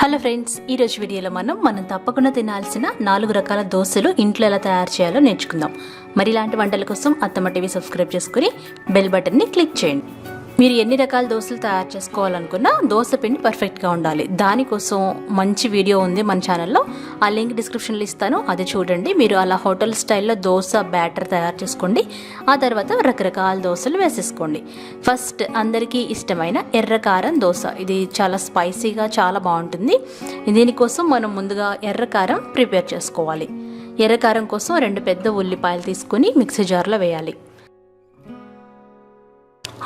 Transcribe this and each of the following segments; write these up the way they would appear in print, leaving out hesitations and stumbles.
Hello friends, ఈరోజు వీడియోలో మనం తప్పకుండా తినాల్సిన 4 రకాల దోశలు ఇంట్లో ఎలా తయారు చేయాలో నేర్చుకుందాం. మరి ఇలాంటి వంటల కోసం అత్తమ్మ టీవీ సబ్స్క్రైబ్ చేసుకుని బెల్ బటన్ని క్లిక్ చేయండి. మీరు ఎన్ని రకాల దోశలు తయారు చేసుకోవాలనుకున్నా దోశ పిండి పర్ఫెక్ట్గా ఉండాలి. దానికోసం మంచి వీడియో ఉంది మన ఛానల్లో, ఆ లింక్ డిస్క్రిప్షన్లో ఇస్తాను, అది చూడండి. మీరు అలా హోటల్ స్టైల్లో దోశ బ్యాటర్ తయారు చేసుకోండి. ఆ తర్వాత రకరకాల దోశలు వేసేసుకోండి. ఫస్ట్ అందరికీ ఇష్టమైన ఎర్రకారం దోశ. ఇది చాలా స్పైసీగా చాలా బాగుంటుంది. దీనికోసం మనం ముందుగా ఎర్రకారం ప్రిపేర్ చేసుకోవాలి. ఎర్రకారం కోసం 2 పెద్ద ఉల్లిపాయలు తీసుకుని మిక్సీ జార్లో వేయాలి.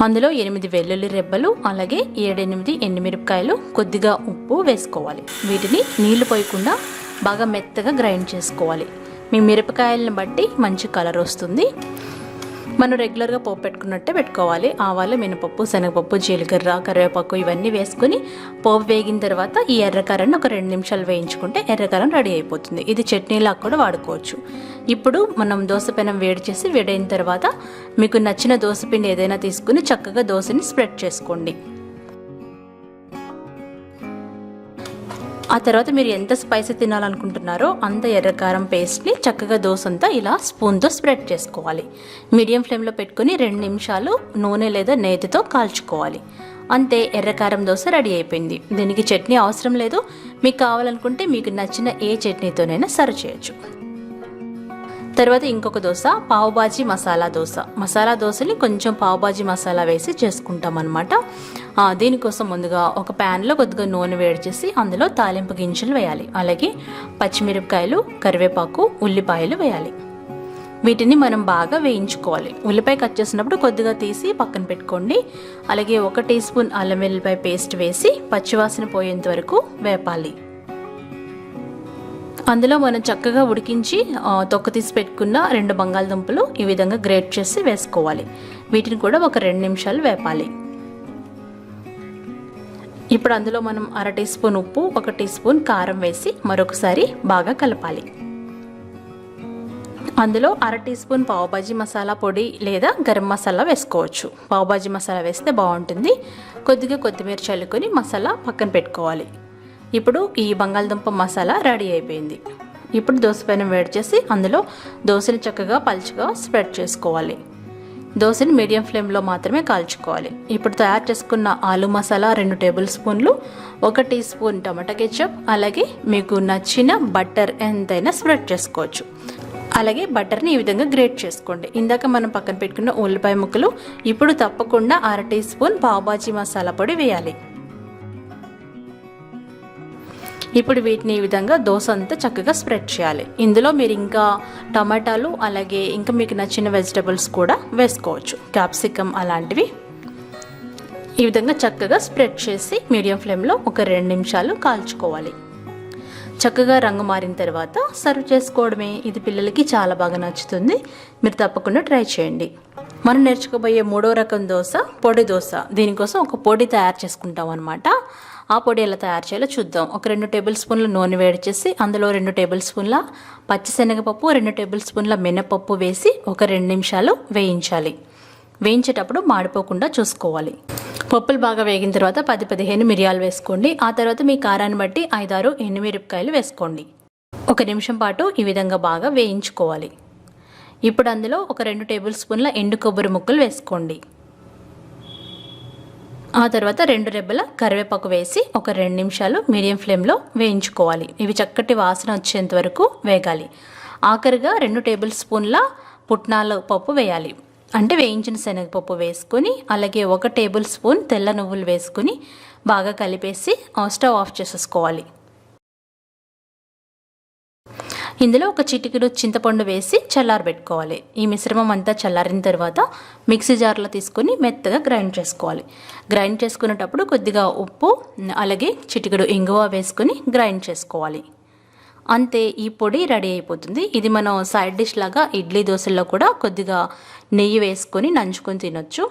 అందులో 8 వెల్లుల్లి రెబ్బలు, అలాగే 7-8 ఎండుమిరపకాయలు, కొద్దిగా ఉప్పు వేసుకోవాలి. వీటిని నీళ్లు పోయకుండా బాగా మెత్తగా గ్రైండ్ చేసుకోవాలి. మీ మిరపకాయలను బట్టి మంచి కలర్ వస్తుంది. మనం రెగ్యులర్గా పోపు పెట్టుకున్నట్టే పెట్టుకోవాలి. ఆవాలు, మినపప్పు, శనగపప్పు, జీలకర్ర, కరివేపాకు ఇవన్నీ వేసుకుని పోపు వేగిన తర్వాత ఈ ఎర్రకారాన్ని ఒక 2 నిమిషాలు వేయించుకుంటే ఎర్రకారం రెడీ అయిపోతుంది. ఇది చట్నీలాగా కూడా వాడుకోవచ్చు. ఇప్పుడు మనం దోశ పెనం వేడైన తర్వాత మీకు నచ్చిన దోశ పిండి ఏదైనా తీసుకుని చక్కగా దోశని స్ప్రెడ్ చేసుకోండి. ఆ తర్వాత మీరు ఎంత స్పైసీ తినాలనుకుంటున్నారో అంత ఎర్రకారం పేస్ట్ని చక్కగా దోశ అంతా ఇలా స్పూన్తో స్ప్రెడ్ చేసుకోవాలి. మీడియం ఫ్లేమ్లో పెట్టుకుని 2 నిమిషాలు నూనె లేదా నేతితో కాల్చుకోవాలి. అంతే, ఎర్రకారం దోశ రెడీ అయిపోయింది. దీనికి చట్నీ అవసరం లేదు. మీకు కావాలనుకుంటే మీకు నచ్చిన ఏ చట్నీతోనైనా సర్వ్ చేయొచ్చు. తర్వాత ఇంకొక దోశ, పావుబాజీ మసాలా దోశ. మసాలా దోశని కొంచెం పావుబాజీ మసాలా వేసి చేసుకుంటాం అనమాట. దీనికోసం ముందుగా ఒక ప్యాన్లో కొద్దిగా నూనె వేడి చేసి అందులో తాలింపు గింజలు వేయాలి. అలాగే పచ్చిమిరపకాయలు, కరివేపాకు, ఉల్లిపాయలు వేయాలి. వీటిని మనం బాగా వేయించుకోవాలి. ఉల్లిపాయ కట్ చేసినప్పుడు కొద్దిగా తీసి పక్కన పెట్టుకోండి. అలాగే 1 టీ స్పూన్ అల్లం వెల్లుల్లిపాయ పేస్ట్ వేసి పచ్చివాసన పోయేంత వరకు వేపాలి. అందులో మనం చక్కగా ఉడికించి తొక్క తీసి పెట్టుకున్న 2 బంగాళదుంపలు ఈ విధంగా గ్రేట్ చేసి వేసుకోవాలి. వీటిని కూడా ఒక 2 నిమిషాలు వేపాలి. ఇప్పుడు అందులో మనం 1/2 టీ స్పూన్ ఉప్పు, 1 టీ స్పూన్ కారం వేసి మరొకసారి బాగా కలపాలి. అందులో 1/2 టీ స్పూన్ పావుబాజీ మసాలా పొడి లేదా గరం మసాలా వేసుకోవచ్చు. పావుబాజీ మసాలా వేస్తే బాగుంటుంది. కొద్దిగా కొత్తిమీర చల్లుకొని మసాలా పక్కన పెట్టుకోవాలి. ఇప్పుడు ఈ బంగాళదుంప మసాలా రెడీ అయిపోయింది. ఇప్పుడు దోశ పెనం వేడి చేసి అందులో దోశని చక్కగా పలుచగా స్ప్రెడ్ చేసుకోవాలి. దోశని మీడియం ఫ్లేమ్లో మాత్రమే కాల్చుకోవాలి. ఇప్పుడు తయారు చేసుకున్న ఆలు మసాలా 2 టేబుల్ స్పూన్లు, 1 టీ స్పూన్ టమాటా కెచప్, అలాగే మీకు నచ్చిన బటర్ ఎంతైనా స్ప్రెడ్ చేసుకోవచ్చు. అలాగే బటర్ని ఈ విధంగా గ్రేట్ చేసుకోండి. ఇందాక మనం పక్కన పెట్టుకున్న ఉల్లిపాయ ముక్కలు. ఇప్పుడు తప్పకుండా 1/2 టీ స్పూన్ పావుబాజీ మసాలా పొడి వేయాలి. ఇప్పుడు వీటిని ఈ విధంగా దోశ అంతా చక్కగా స్ప్రెడ్ చేయాలి. ఇందులో మీరు ఇంకా టమాటాలు, అలాగే ఇంకా మీకు నచ్చిన వెజిటబుల్స్ కూడా వేసుకోవచ్చు, క్యాప్సికమ్ అలాంటివి. ఈ విధంగా చక్కగా స్ప్రెడ్ చేసి మీడియం ఫ్లేమ్లో ఒక 2 నిమిషాలు కాల్చుకోవాలి. చక్కగా రంగు మారిన తర్వాత సర్వ్ చేసుకోవడమే. ఇది పిల్లలకి చాలా బాగా నచ్చుతుంది. మీరు తప్పకుండా ట్రై చేయండి. మనం నేర్చుకోబోయే 3వ రకం దోశ పొడి దోశ. దీనికోసం ఒక పొడి తయారు చేసుకుంటాం అనమాట. ఆ పొడి ఎలా తయారు చేయాలో చూద్దాం. ఒక 2 టేబుల్ స్పూన్ల నూనె వేడి చేసి అందులో 2 టేబుల్ స్పూన్ల పచ్చిశనగపప్పు, 2 టేబుల్ స్పూన్ల మినపప్పు వేసి ఒక 2 నిమిషాలు వేయించాలి. వేయించేటప్పుడు మాడిపోకుండా చూసుకోవాలి. పప్పులు బాగా వేగిన తర్వాత 10-15 మిరియాలు వేసుకోండి. ఆ తర్వాత మీ కారాన్ని బట్టి 5-6 ఎండుమిరపకాయలు వేసుకోండి. 1 నిమిషం పాటు ఈ విధంగా బాగా వేయించుకోవాలి. ఇప్పుడు అందులో ఒక 2 టేబుల్ స్పూన్ల ఎండు కొబ్బరి ముక్కలు వేసుకోండి. ఆ తర్వాత 2 రెబ్బల కరివేపాకు వేసి ఒక 2 నిమిషాలు మీడియం ఫ్లేమ్లో వేయించుకోవాలి. ఇవి చక్కటి వాసన వచ్చేంత వరకు వేగాలి. ఆఖరిగా 2 టేబుల్ స్పూన్ల పుట్నాల పప్పు వేయాలి. అంటే వేయించిన శనగపప్పు వేసుకొని, అలాగే 1 టేబుల్ స్పూన్ తెల్ల నువ్వులు వేసుకుని బాగా కలిపేసి స్టవ్ ఆఫ్ చేసేసుకోవాలి. ఇందులో ఒక చిటికెడు చింతపండు వేసి చల్లారబెట్టుకోవాలి. ఈ మిశ్రమం అంతా చల్లారిన తర్వాత మిక్సీ జార్లో తీసుకొని మెత్తగా గ్రైండ్ చేసుకోవాలి. గ్రైండ్ చేసుకునేటప్పుడు కొద్దిగా ఉప్పు, అలాగే చిటికెడు ఇంగువ వేసుకొని గ్రైండ్ చేసుకోవాలి. అంతే, ఈ పొడి రెడీ అయిపోతుంది. ఇది మనం సైడ్ డిష్ లాగా ఇడ్లీ దోశల్లో కూడా కొద్దిగా నెయ్యి వేసుకొని నంచుకొని తినొచ్చు.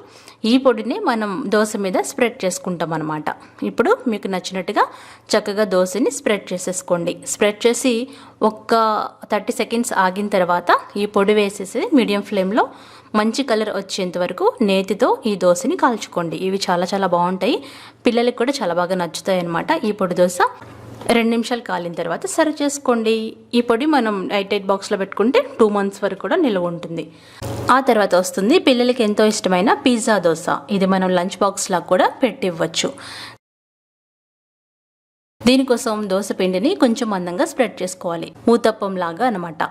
ఈ పొడిని మనం దోశ మీద స్ప్రెడ్ చేసుకుంటాం అనమాట. ఇప్పుడు మీకు నచ్చినట్టుగా చక్కగా దోశని స్ప్రెడ్ చేసేసుకోండి. స్ప్రెడ్ చేసి ఒక్క 30 సెకండ్స్ ఆగిన తర్వాత ఈ పొడి వేసేసి మీడియం ఫ్లేమ్లో మంచి కలర్ వచ్చేంత వరకు నేతితో ఈ దోశని కాల్చుకోండి. ఇవి చాలా చాలా బాగుంటాయి. పిల్లలకి కూడా చాలా బాగా నచ్చుతాయి అన్నమాట ఈ పొడి దోశ. 2 నిమిషాలు కాలిన తర్వాత సర్వ్ చేసుకోండి. ఈ పొడి మనం ఎయిట్ బాక్స్లో పెట్టుకుంటే 2 months వరకు కూడా నిల్వ ఉంటుంది. ఆ తర్వాత వస్తుంది పిల్లలకి ఎంతో ఇష్టమైన పిజ్జా దోశ. ఇది మనం లంచ్ బాక్స్లా కూడా పెట్టి ఇవ్వచ్చు. దీనికోసం దోశ పిండిని కొంచెం మందంగా స్ప్రెడ్ చేసుకోవాలి, ఊతప్పం లాగా అన్నమాట.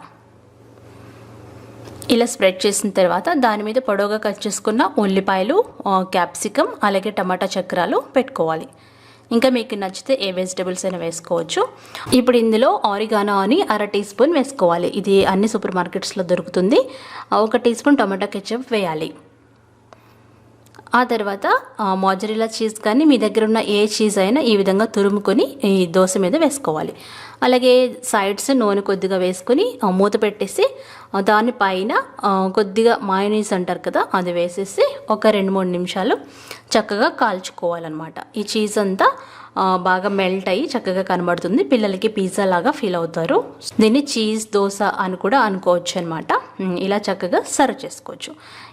ఇలా స్ప్రెడ్ చేసిన తర్వాత దాని మీద పొడవుగా కట్ చేసుకున్న ఉల్లిపాయలు, క్యాప్సికమ్ అలాగే టమాటా చక్రాలు పెట్టుకోవాలి. ఇంకా మీకు నచ్చితే ఏ వెజిటబుల్స్ అయినా వేసుకోవచ్చు. ఇప్పుడు ఇందులో ఆరిగానో అని 1/2 టీ స్పూన్ వేసుకోవాలి. ఇది అన్ని సూపర్ మార్కెట్స్లో దొరుకుతుంది. 1 టీ స్పూన్ టమాటా కెచప్ వేయాలి. ఆ తర్వాత మోజరెల్లా చీజ్ కానీ మీ దగ్గర ఉన్న ఏ చీజ్ అయినా ఈ విధంగా తురుముకొని ఈ దోశ మీద వేసుకోవాలి. అలాగే సైడ్స్ నూనె కొద్దిగా వేసుకొని మూత పెట్టేసి దానిపైన కొద్దిగా మయోనీస్ అంటారు కదా, అది వేసేసి ఒక 2-3 నిమిషాలు చక్కగా కాల్చుకోవాలన్నమాట. ఈ చీజ్ అంతా బాగా మెల్ట్ అయ్యి చక్కగా కనబడుతుంది. పిల్లలకి పిజ్జా లాగా ఫీల్ అవుతారు. దీన్ని చీజ్ దోశ అని కూడా అనుకోవచ్చు అనమాట. ఇలా చక్కగా సర్వ్ చేసుకోవచ్చు.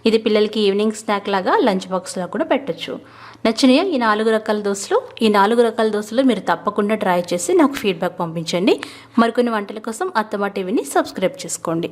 ఇది పిల్లలకి ఈవినింగ్ స్నాక్ లాగా లంచ్ బాక్స్లా కూడా పెట్టచ్చు. నచ్చినాయా ఈ 4 రకాల దోశలు? ఈ 4 రకాల దోశలు మీరు తప్పకుండా ట్రై చేసి నాకు ఫీడ్బ్యాక్ పంపించండి. మరికొన్ని వంటల కోసం అత్తమ్మ టీవీని సబ్స్క్రైబ్ చేసుకోండి.